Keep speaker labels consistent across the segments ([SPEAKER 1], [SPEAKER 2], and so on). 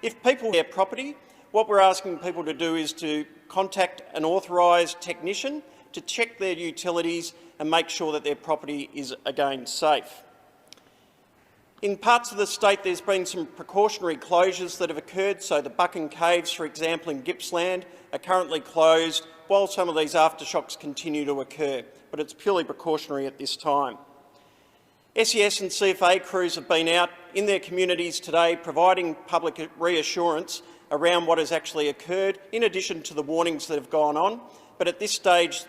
[SPEAKER 1] If people have their property, what we're asking people to do is to contact an authorised technician to check their utilities and make sure that their property is again safe. In parts of the state, there's been some precautionary closures that have occurred. So the Buchan Caves, for example, in Gippsland, are currently closed while some of these aftershocks continue to occur, but it's purely precautionary at this time. SES and CFA crews have been out in their communities today providing public reassurance around what has actually occurred, in addition to the warnings that have gone on. But at this stage,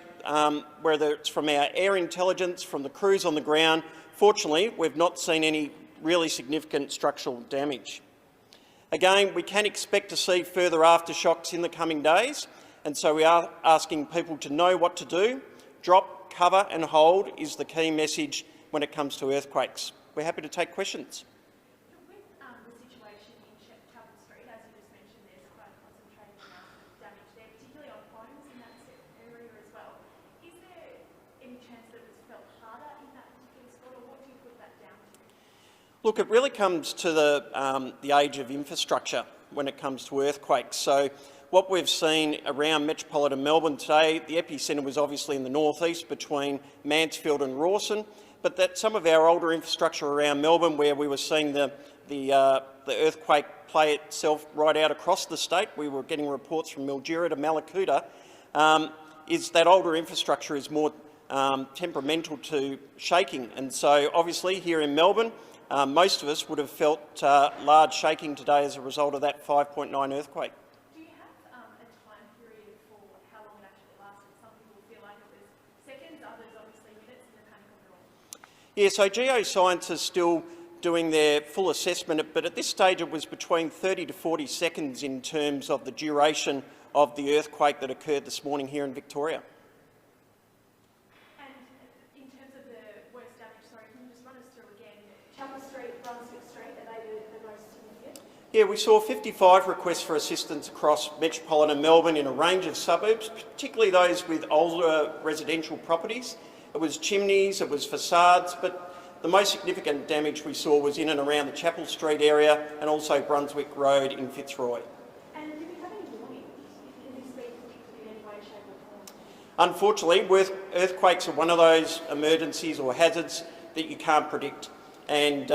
[SPEAKER 1] whether it's from our air intelligence, from the crews on the ground, fortunately, we've not seen any really significant structural damage. Again, we can expect to see further aftershocks in the coming days, and so we are asking people to know what to do. Drop, cover and hold is the key message when it comes to earthquakes. We're happy to take questions.
[SPEAKER 2] With the situation in Chapel Street, as you just mentioned, there's quite a concentrated amount of damage there, particularly on homes in that area as well. Is there any chance that it was felt harder in that particular spot, or what do you put that down to?
[SPEAKER 1] Look, it really comes to the age of infrastructure when it comes to earthquakes. So what we've seen around metropolitan Melbourne today, the epicentre was obviously in the northeast between Mansfield and Rawson, but that some of our older infrastructure around Melbourne, where we were seeing the earthquake play itself right out across the state, we were getting reports from Mildura to Mallacoota, is that older infrastructure is more temperamental to shaking. And so obviously here in Melbourne, most of us would have felt large shaking today as a result of that 5.9 earthquake.
[SPEAKER 2] Do you have a time period for how long it actually lasted? Some people feel like it was seconds, others obviously minutes in the panic of it all.
[SPEAKER 1] Yeah, so geoscience is still doing their full assessment, but at this stage it was between 30 to 40 seconds in terms of the duration of the earthquake that occurred this morning here in Victoria. Yeah, we saw 55 requests for assistance across metropolitan Melbourne in a range of suburbs, particularly those with older residential properties. It was chimneys, it was facades, but the most significant damage we saw was in and around the Chapel Street area and also Brunswick Road in Fitzroy.
[SPEAKER 2] And did we have any warnings? Can this be predicted in any way, shape or form?
[SPEAKER 1] Unfortunately, earthquakes are one of those emergencies or hazards that you can't predict. And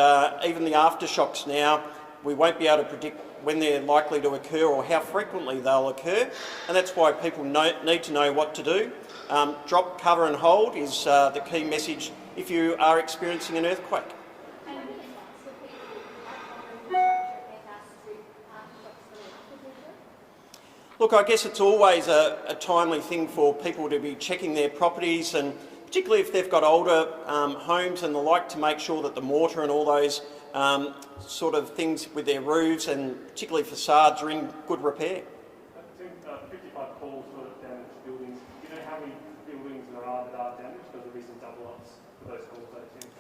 [SPEAKER 1] even the aftershocks now, we won't be able to predict when they're likely to occur or how frequently they'll occur, and that's why people need to know what to do. Drop, cover and hold is the key message if you are experiencing an earthquake. Look, I guess it's always a timely thing for people to be checking their properties, and particularly if they've got older homes and the like, to make sure that the mortar and all those sort of things with their roofs and particularly facades are in good repair.
[SPEAKER 3] I think 55 calls for damaged buildings. Do you know how many buildings there are that are damaged? Because there'll be some double-ups for those calls, I think.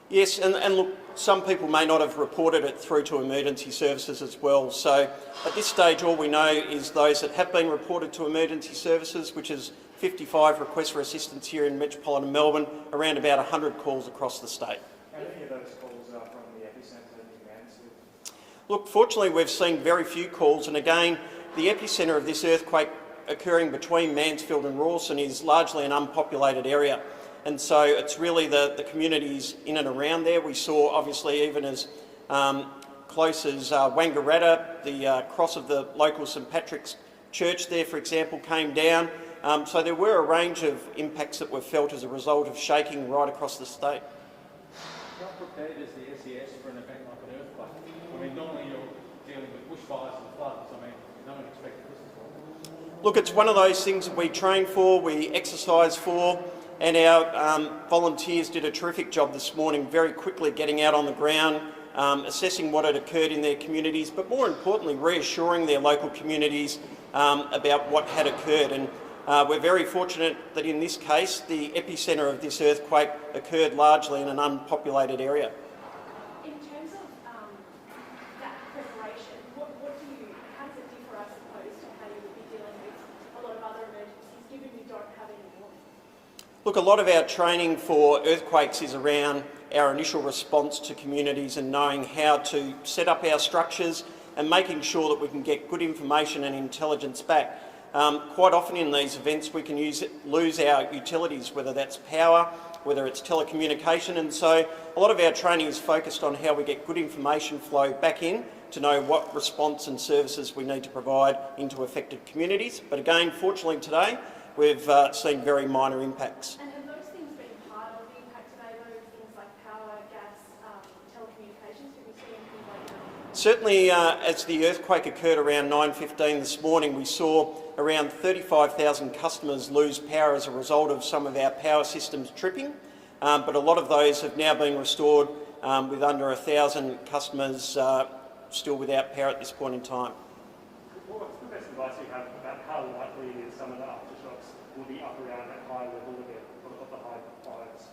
[SPEAKER 1] Yes, and look, some people may not have reported it through to emergency services as well. So at this stage, all we know is those that have been reported to emergency services, which is 55 requests for assistance here in metropolitan Melbourne, around about 100 calls across the state.
[SPEAKER 3] How many of those calls are from the epicentre in Mansfield?
[SPEAKER 1] Look, fortunately we've seen very few calls, and again, the epicentre of this earthquake occurring between Mansfield and Rawson is largely an unpopulated area, and so it's really the communities in and around there. We saw obviously even as close as Wangaratta, the cross of the local St Patrick's Church there, for example, came down. So there were a range of impacts that were felt as a result of shaking right across the state.
[SPEAKER 4] How prepared is the SES for an event like an earthquake? I mean, normally you're dealing with bushfires and floods. I mean, no one expected this as well.
[SPEAKER 1] Look, it's one of those things that we train for, we exercise for, and our volunteers did a terrific job this morning, very quickly getting out on the ground, assessing what had occurred in their communities, but more importantly, reassuring their local communities about what had occurred. And we're very fortunate that in this case, the epicentre of this earthquake occurred largely in an unpopulated area.
[SPEAKER 2] In terms of that preparation, how does it differ, I suppose, to how you would be dealing with a lot of other emergencies, given you don't have any warning?
[SPEAKER 1] Look, a lot of our training for earthquakes is around our initial response to communities and knowing how to set up our structures, and making sure that we can get good information and intelligence back. Quite often in these events we can lose our utilities, whether that's power, whether it's telecommunication, and so a lot of our training is focused on how we get good information flow back in to know what response and services we need to provide into affected communities. But again, fortunately today, we've seen very minor impacts.
[SPEAKER 2] And have those things been part of the impact today, though, things like power, gas, telecommunications? Have you seen anything like that?
[SPEAKER 1] Certainly, as the earthquake occurred around 9:15 this morning, we saw around 35,000 customers lose power as a result of some of our power systems tripping, but a lot of those have now been restored with under 1,000 customers still without power at this point in time.
[SPEAKER 3] What's the best advice you have about how likely it is some of the aftershocks will be up around that high level again of the high fives?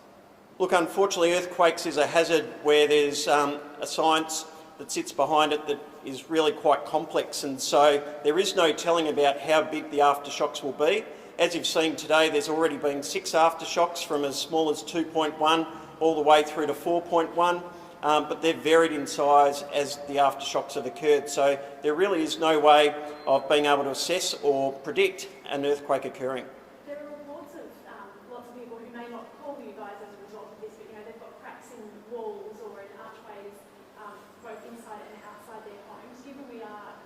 [SPEAKER 1] Look, unfortunately, earthquakes is a hazard where there's a science that sits behind it that is really quite complex, and so there is no telling about how big the aftershocks will be. As you've seen today, there's already been 6 aftershocks from as small as 2.1 all the way through to 4.1, but they've varied in size as the aftershocks have occurred, so there really is no way of being able to assess or predict an earthquake occurring.
[SPEAKER 2] There are lots of people who may not call you guys as a result of this, but they've got cracks in walls or in archways, both inside and outside their homes. Given we are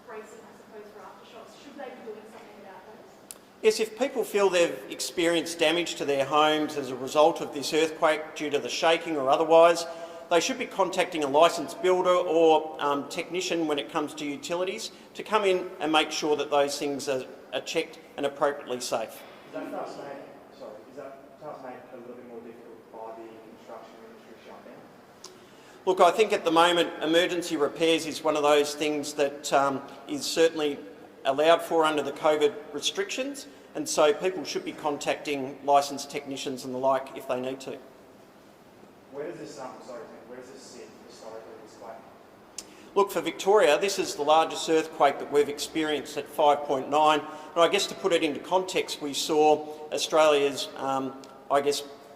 [SPEAKER 2] bracing, I suppose, for aftershocks, should they be doing something about those?
[SPEAKER 1] Yes, if people feel they've experienced damage to their homes as a result of this earthquake due to the shaking or otherwise, they should be contacting a licensed builder or technician when it comes to utilities to come in and make sure that those things are checked and appropriately safe.
[SPEAKER 3] Is that task made a little bit more difficult by the construction industry shutdown?
[SPEAKER 1] Look, I think at the moment emergency repairs is one of those things that is certainly allowed for under the COVID restrictions, and so people should be contacting licensed technicians and the like if they need to.
[SPEAKER 3] Where does this sit historically, this quake?
[SPEAKER 1] Look, for Victoria, this is the largest earthquake that we've experienced at 5.9. And I guess to put it into context, we saw Australia's,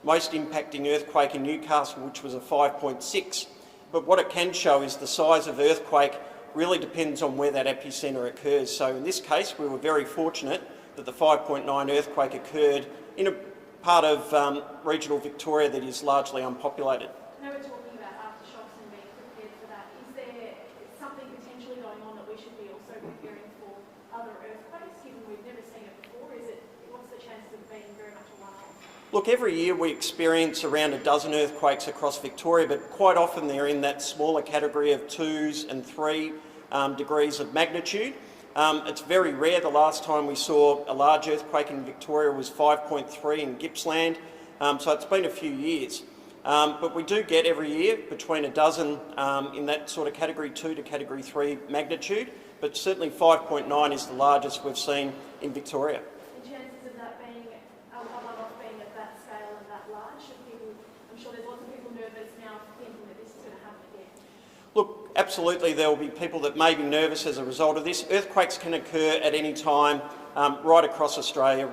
[SPEAKER 1] most impacting earthquake in Newcastle, which was a 5.6. But what it can show is the size of earthquake really depends on where that epicentre occurs. So in this case, we were very fortunate that the 5.9 earthquake occurred in a part of regional Victoria that is largely unpopulated.
[SPEAKER 2] Now we're talking about aftershocks and being prepared for that. Is there something potentially going on that we should be also preparing for other earthquakes, given we've never seen it before? What's the chances of being very much a one-off?
[SPEAKER 1] Look, every year we experience around a dozen earthquakes across Victoria, but quite often they're in that smaller category of 2s and 3 degrees of magnitude. It's very rare. The last time we saw a large earthquake in Victoria was 5.3 in Gippsland, so it's been a few years. But we do get every year between a dozen in that sort of category 2 to category 3 magnitude, but certainly 5.9 is the largest we've seen in Victoria.
[SPEAKER 2] The chances of that being a one-off being at that scale and that large, I'm sure there's lots of people nervous now thinking that this is going to happen again.
[SPEAKER 1] Look, absolutely there will be people that may be nervous as a result of this. Earthquakes can occur at any time right across Australia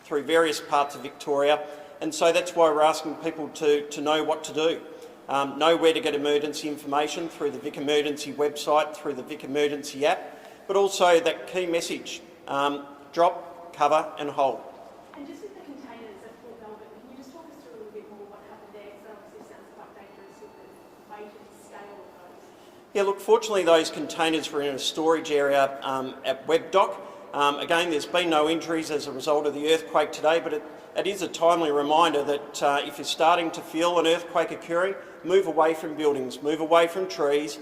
[SPEAKER 1] through various parts of Victoria, and so that's why we're asking people to know what to do. Know where to get emergency information through the Vic Emergency website, through the Vic Emergency app, but also that key message, drop, cover and hold.
[SPEAKER 2] And just with the containers at Port Melbourne, can you just talk us through a little bit more what happened there? Because that obviously sounds quite dangerous with the weight and scale of those.
[SPEAKER 1] Yeah, look, fortunately those containers were in a storage area at Webb Dock. Again, there's been no injuries as a result of the earthquake today, but it is a timely reminder that if you're starting to feel an earthquake occurring, move away from buildings, move away from trees,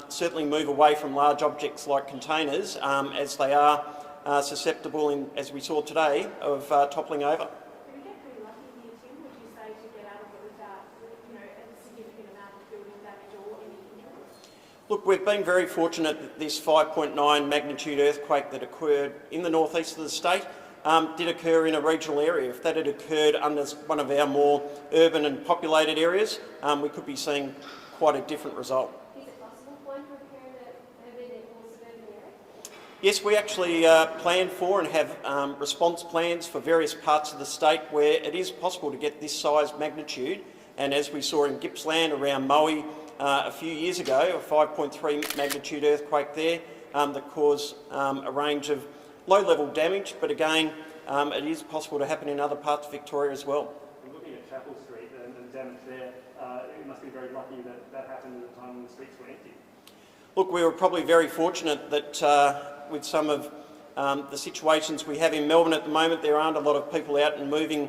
[SPEAKER 1] certainly move away from large objects like containers as they are susceptible, as we saw today, of toppling over.
[SPEAKER 2] Did we get pretty lucky here, Tim, would you say, to get out of it without a significant amount of building damage or any injuries?
[SPEAKER 1] Look, we've been very fortunate that this 5.9 magnitude earthquake that occurred in the northeast of the state did occur in a regional area. If that had occurred under one of our more urban and populated areas, we could be seeing quite a different result.
[SPEAKER 2] Is it possible for one to occur in an urban or suburban area?
[SPEAKER 1] Yes, we actually plan for and have response plans for various parts of the state where it is possible to get this size magnitude, and as we saw in Gippsland, around Moe, a few years ago, a 5.3 magnitude earthquake there that caused a range of low-level damage, but again, it is possible to happen in other parts of Victoria as well.
[SPEAKER 3] Looking at Chapel Street and damage there, it must be very lucky that that happened at a time when the streets were empty.
[SPEAKER 1] Look, we were probably very fortunate that with some of the situations we have in Melbourne at the moment, there aren't a lot of people out and moving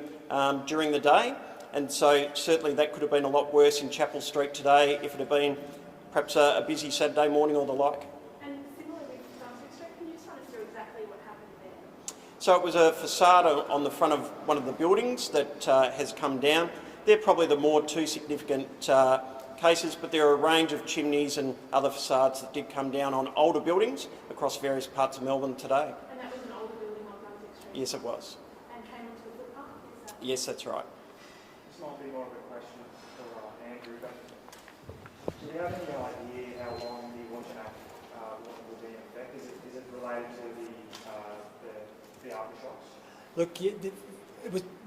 [SPEAKER 1] during the day, and so certainly that could have been a lot worse in Chapel Street today if it had been perhaps a busy Saturday morning or the like.
[SPEAKER 2] And similarly with Brunswick Street, can you just run us through exactly what happened there?
[SPEAKER 1] So it was a facade on the front of one of the buildings that has come down. They're probably the more two significant cases, but there are a range of chimneys and other facades that did come down on older buildings across various parts of Melbourne today.
[SPEAKER 2] And that was an older building on Brunswick Street?
[SPEAKER 1] Yes, it was.
[SPEAKER 2] And came onto a footpath? Is that...
[SPEAKER 1] Yes, that's right.
[SPEAKER 5] This might be more of a question for Andrew, but do you have any idea how long the Watching Act will be in effect? Is it related to the aftershocks?
[SPEAKER 6] Look,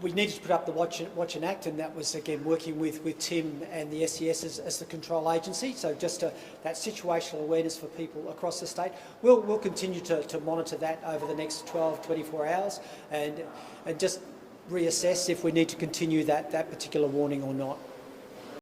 [SPEAKER 6] we needed to put up the Watch and Act, and that was again working with Tim and the SES as the control agency. So just that situational awareness for people across the state. We'll continue to monitor that over the next 12, 24 hours and just reassess if we need to continue that particular warning or not.